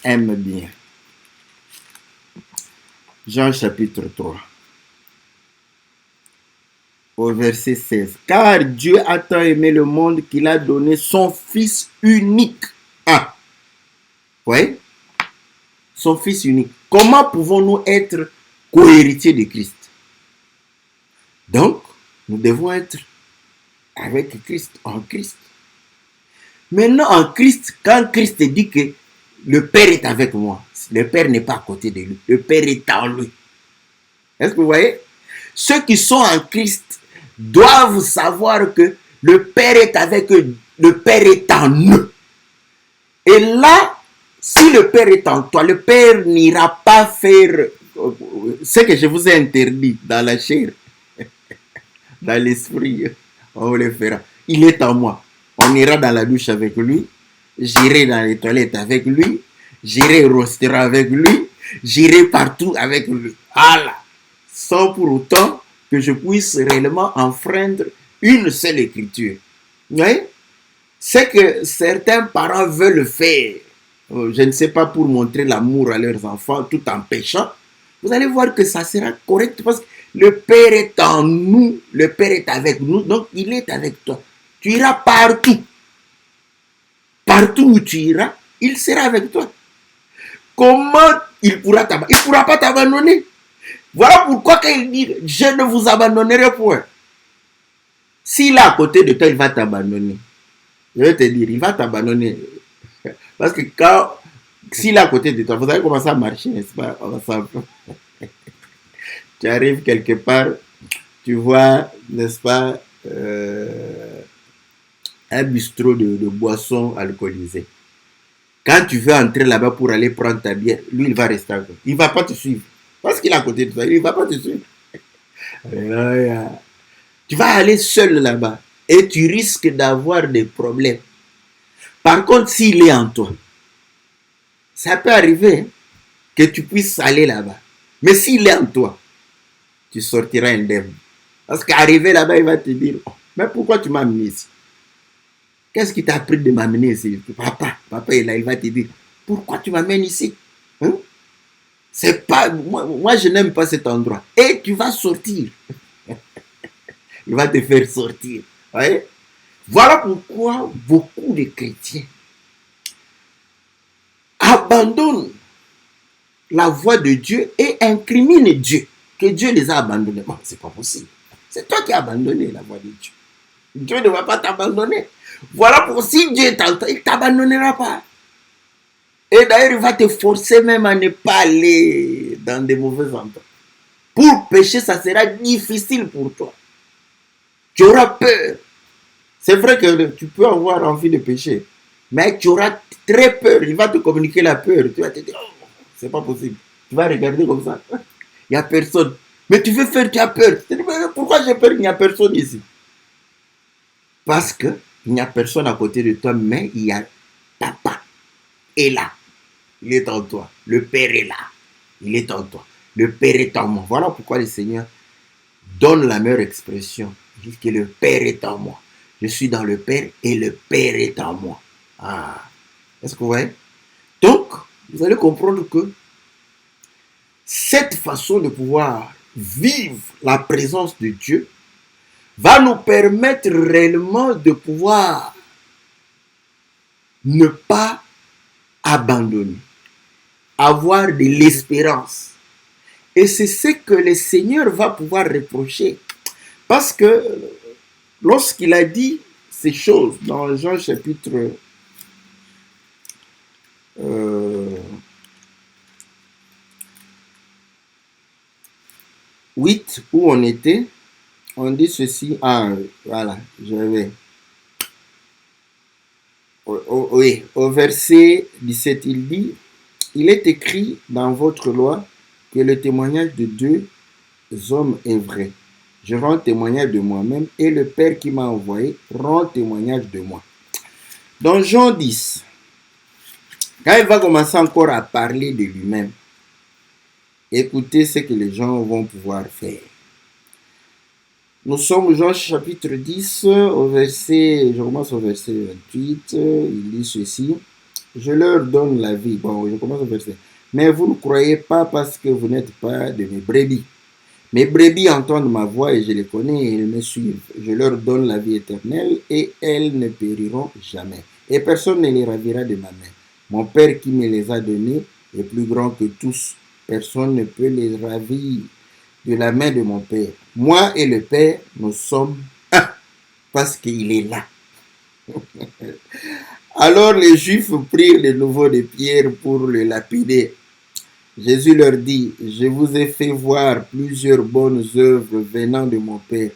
aiment bien. Jean chapitre 3, au verset 16. Car Dieu a tant aimé le monde qu'il a donné son Fils unique. Ah, oui, son Fils unique. Comment pouvons-nous être co-héritiers de Christ? Donc, nous devons être avec Christ, en Christ. Maintenant, en Christ, quand Christ dit que le Père est avec moi, le Père n'est pas à côté de lui, le Père est en lui. Est-ce que vous voyez? Ceux qui sont en Christ doivent savoir que le Père est avec eux, le Père est en eux. Et là, si le Père est en toi, le Père n'ira pas faire ce que je vous ai interdit dans la chair, dans l'esprit. On le fera. Il est en moi. On ira dans la douche avec lui. J'irai dans les toilettes avec lui. J'irai au restaurant avec lui. J'irai partout avec lui. Voilà. Sans pour autant que je puisse réellement enfreindre une seule écriture. Vous voyez? C'est que certains parents veulent faire, je ne sais pas, pour montrer l'amour à leurs enfants tout en péchant. Vous allez voir que ça sera correct parce que le Père est en nous, le Père est avec nous, donc il est avec toi. Tu iras partout. Partout où tu iras, il sera avec toi. Comment il pourra t'abandonner? Il ne pourra pas t'abandonner. Voilà pourquoi quand il dit, je ne vous abandonnerai point. S'il est à côté de toi, il va t'abandonner. Je vais te dire, il va t'abandonner. Parce que s'il est à côté de toi, vous allez commencer à marcher, n'est-ce pas? Tu arrives quelque part, tu vois, n'est-ce pas, un bistrot de boissons alcoolisées. Quand tu veux entrer là-bas pour aller prendre ta bière, lui, il va rester à côté. Il ne va pas te suivre. Parce qu'il est à côté de toi, il ne va pas te suivre. Tu vas aller seul là-bas et tu risques d'avoir des problèmes. Par contre, s'il est en toi, ça peut arriver que tu puisses aller là-bas. Mais s'il est en toi, tu sortiras indemne. Parce qu'arrivé là-bas, il va te dire, oh, mais pourquoi tu m'as amené ici? Qu'est-ce qui t'a pris de m'amener ici? Papa est là, il va te dire, pourquoi tu m'amènes ici? Hein? C'est pas, moi, je n'aime pas cet endroit. Et tu vas sortir. Il va te faire sortir. Voyez? Voilà pourquoi beaucoup de chrétiens abandonnent la voie de Dieu et incriminent Dieu. Que Dieu les a abandonnés. Bon, c'est pas possible. C'est toi qui as abandonné la voie de Dieu. Dieu ne va pas t'abandonner. Voilà pour si Dieu t'entend, il ne t'abandonnera pas. Et d'ailleurs, il va te forcer même à ne pas aller dans des mauvais endroits. Pour pécher, ça sera difficile pour toi. Tu auras peur. C'est vrai que tu peux avoir envie de pécher, mais tu auras très peur. Il va te communiquer la peur. Tu vas te dire, oh, c'est pas possible. Tu vas regarder comme ça. Il n'y a personne. Mais tu veux faire, tu as peur. Tu te dis, mais pourquoi j'ai peur? Il n'y a personne ici. Parce qu'il n'y a personne à côté de toi, mais il y a papa. Est là. Il est en toi. Le Père est là. Il est en toi. Le Père est en moi. Voilà pourquoi le Seigneur donne la meilleure expression. Il dit que le Père est en moi. Je suis dans le Père et le Père est en moi. Ah. Est-ce que vous voyez? Donc, vous allez comprendre que cette façon de pouvoir vivre la présence de Dieu va nous permettre réellement de pouvoir ne pas abandonner, avoir de l'espérance. Et c'est ce que le Seigneur va pouvoir reprocher. Parce que lorsqu'il a dit ces choses dans Jean chapitre 8, où on était, on dit ceci. Ah, voilà, j'avais. Oui, au verset 17, il dit, il est écrit dans votre loi que le témoignage de deux hommes est vrai. Je rends témoignage de moi-même et le Père qui m'a envoyé rend témoignage de moi. Dans Jean 10, quand il va commencer encore à parler de lui-même, écoutez ce que les gens vont pouvoir faire. Nous sommes au Jean chapitre 10, je commence au verset 28, il dit ceci, je leur donne la vie. Bon, je commence au verset. Mais vous ne croyez pas parce que vous n'êtes pas de mes brebis. Mes brebis entendent ma voix et je les connais et elles me suivent. Je leur donne la vie éternelle et elles ne périront jamais. Et personne ne les ravira de ma main. Mon Père qui me les a donnés est plus grand que tous. Personne ne peut les ravir de la main de mon Père. Moi et le Père, nous sommes un, parce qu'il est là. Alors les Juifs prirent de nouveau des pierres pour le lapider. Jésus leur dit, je vous ai fait voir plusieurs bonnes œuvres venant de mon Père,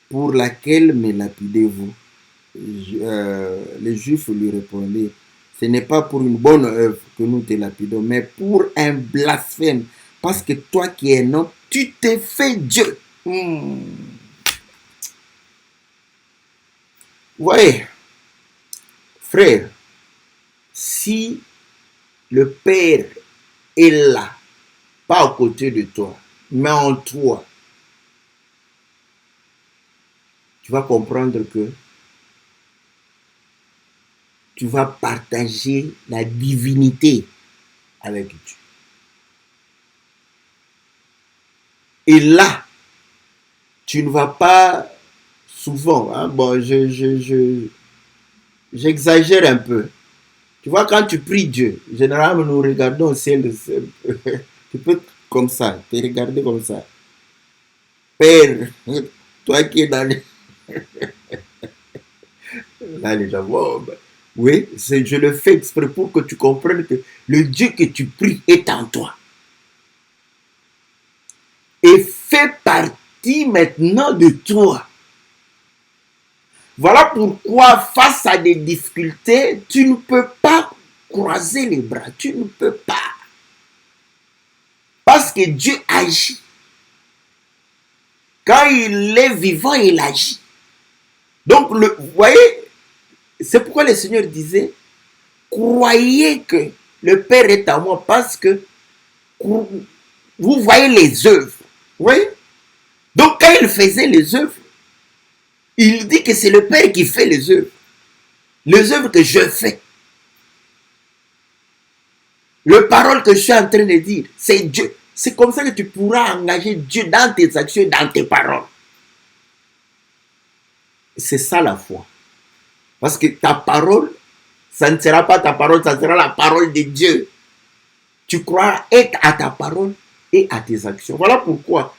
pour laquelle me lapidez-vous? Les Juifs lui répondaient, ce n'est pas pour une bonne œuvre que nous te lapidons, mais pour un blasphème, parce que toi qui es un homme, tu t'es fait Dieu. Vous voyez, frère, si le Père est là, pas à côté de toi, mais en toi, tu vas comprendre que tu vas partager la divinité avec Dieu. Et là, tu ne vas pas souvent, hein, bon, j'exagère un peu. Tu vois, quand tu pries Dieu, généralement, nous regardons au ciel. Tu peux comme ça, te regarder comme ça. Père, toi qui es dans les... Là, les gens, oh, ben, oui, je le fais exprès pour que tu comprennes que le Dieu que tu pries est en toi. Et fait partie partie maintenant de toi. Voilà pourquoi, face à des difficultés, tu ne peux pas croiser les bras. Tu ne peux pas. Parce que Dieu agit. Quand il est vivant, il agit. Donc, vous voyez, c'est pourquoi le Seigneur disait, croyez que le Père est à moi parce que vous voyez les œuvres. Vous voyez? Donc, quand il faisait les œuvres, il dit que c'est le Père qui fait les œuvres. Les œuvres que je fais. Les paroles que je suis en train de dire, c'est Dieu. C'est comme ça que tu pourras engager Dieu dans tes actions, dans tes paroles. C'est ça la foi. Parce que ta parole, ça ne sera pas ta parole, ça sera la parole de Dieu. Tu crois être à ta parole et à tes actions. Voilà pourquoi,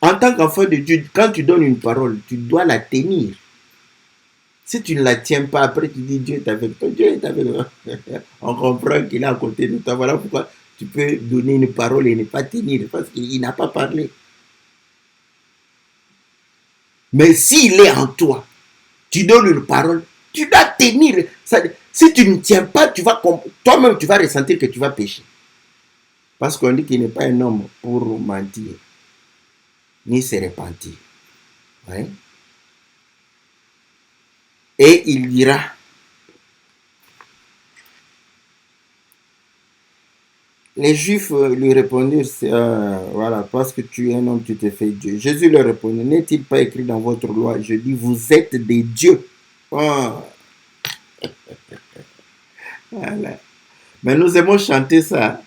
en tant qu'enfant de Dieu, quand tu donnes une parole, tu dois la tenir. Si tu ne la tiens pas, après tu dis Dieu est avec toi, Dieu est avec toi. On comprend qu'il est à côté de toi. Voilà pourquoi tu peux donner une parole et ne pas tenir, parce qu'il n'a pas parlé. Mais s'il est en toi, tu donnes une parole, tu dois tenir. Si tu ne tiens pas, toi-même tu vas ressentir que tu vas pécher. Parce qu'on dit qu'il n'est pas un homme pour mentir, ni se repentir. Ouais. Et il dira, les Juifs lui répondirent, voilà, parce que tu es un homme, tu te fais Dieu. Jésus leur répondit, n'est-il pas écrit dans votre loi, je dis, vous êtes des dieux. Oh. Voilà. Mais nous aimons chanter ça.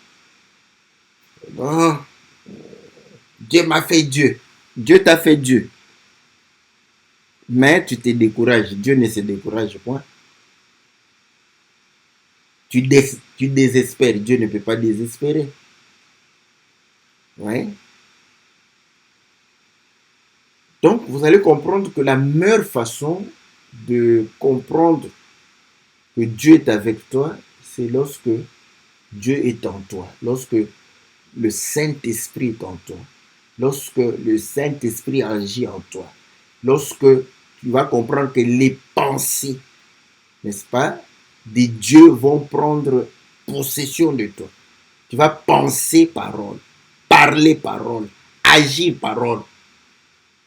Oh. Dieu m'a fait Dieu. Dieu t'a fait Dieu. Mais tu te décourages. Dieu ne se décourage point. Tu désespères. Dieu ne peut pas désespérer. Ouais. Donc, vous allez comprendre que la meilleure façon de comprendre que Dieu est avec toi, c'est lorsque Dieu est en toi. Lorsque le Saint-Esprit est en toi. Lorsque le Saint-Esprit agit en toi. Lorsque tu vas comprendre que les pensées, n'est-ce pas, des dieux vont prendre possession de toi. Tu vas penser parole, parler parole, agir parole.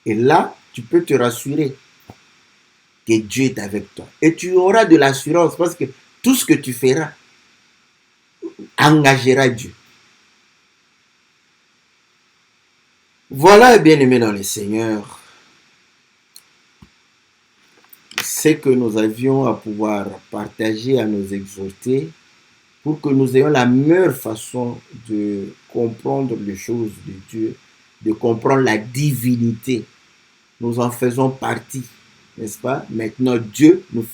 Et là, tu peux te rassurer que Dieu est avec toi. Et tu auras de l'assurance parce que tout ce que tu feras engagera Dieu. Voilà, bien-aimés dans le Seigneur, c'est que nous avions à pouvoir partager, à nous exhorter pour que nous ayons la meilleure façon de comprendre les choses de Dieu, de comprendre la divinité. Nous en faisons partie, n'est-ce pas? Maintenant, Dieu nous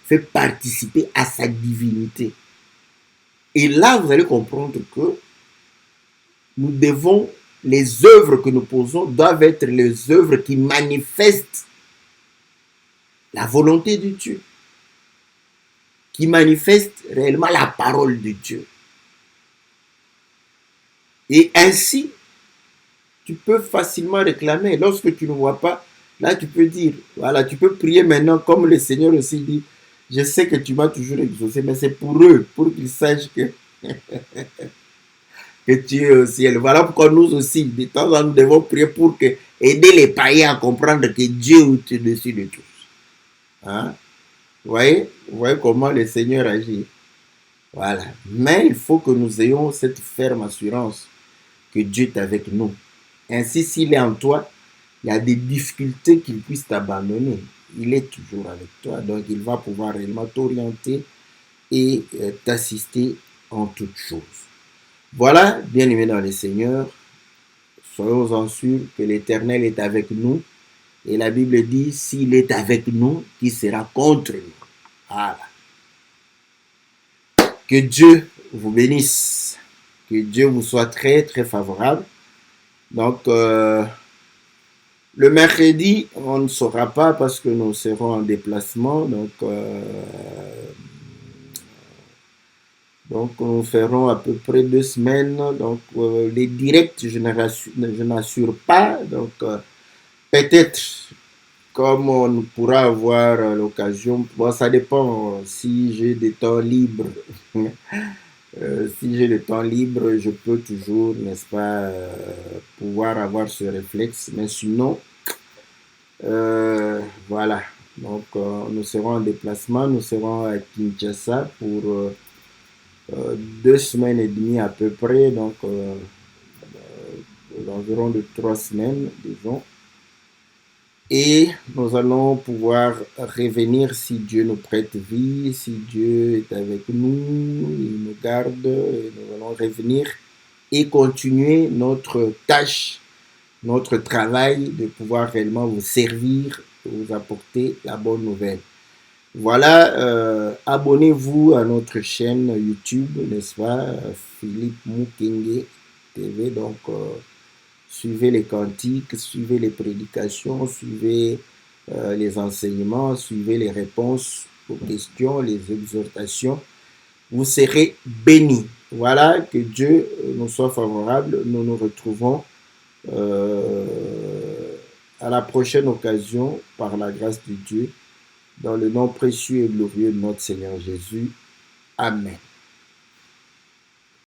fait participer à sa divinité. Et là, vous allez comprendre que nous devons, les œuvres que nous posons doivent être les œuvres qui manifestent la volonté de Dieu, qui manifeste réellement la parole de Dieu. Et ainsi, tu peux facilement réclamer. Lorsque tu ne vois pas, là tu peux dire, voilà, tu peux prier maintenant comme le Seigneur aussi dit, je sais que tu m'as toujours exaucé, mais c'est pour eux, pour qu'ils sachent que, que tu es au ciel. Voilà pourquoi nous aussi, de temps en temps, nous devons prier pour aider les païens à comprendre que Dieu est au-dessus de tous. Hein? Vous voyez comment le Seigneur agit. Voilà. Mais il faut que nous ayons cette ferme assurance que Dieu est avec nous. Ainsi, s'il est en toi, il y a des difficultés qu'il puisse t'abandonner. Il est toujours avec toi. Donc, il va pouvoir réellement t'orienter et t'assister en toutes choses. Voilà, bien-aimés dans le Seigneur, soyons-en sûrs que l'Éternel est avec nous. Et la Bible dit, s'il est avec nous, qui sera contre nous? Voilà. Que Dieu vous bénisse. Que Dieu vous soit très, très favorable. Donc, le mercredi, on ne saura pas parce que nous serons en déplacement. Donc, nous ferons à peu près 2 semaines. Donc, les directs, je n'assure pas. Donc, Peut-être, comme on pourra avoir l'occasion, bon, ça dépend si j'ai des temps libres. Si j'ai le temps libre, je peux toujours, n'est-ce pas, pouvoir avoir ce réflexe. Mais sinon, voilà. Donc, nous serons en déplacement, nous serons à Kinshasa pour 2 semaines et demie à peu près, donc environ de 3 semaines, disons. Et nous allons pouvoir revenir si Dieu nous prête vie, si Dieu est avec nous, il nous garde, et nous allons revenir et continuer notre tâche, notre travail de pouvoir réellement vous servir, vous apporter la bonne nouvelle. Voilà, abonnez-vous à notre chaîne YouTube, n'est-ce pas, Philippe Mukenge TV, donc suivez les cantiques, suivez les prédications, suivez les enseignements, suivez les réponses aux questions, les exhortations. Vous serez bénis. Voilà, que Dieu nous soit favorable. Nous nous retrouvons à la prochaine occasion par la grâce de Dieu. Dans le nom précieux et glorieux de notre Seigneur Jésus. Amen.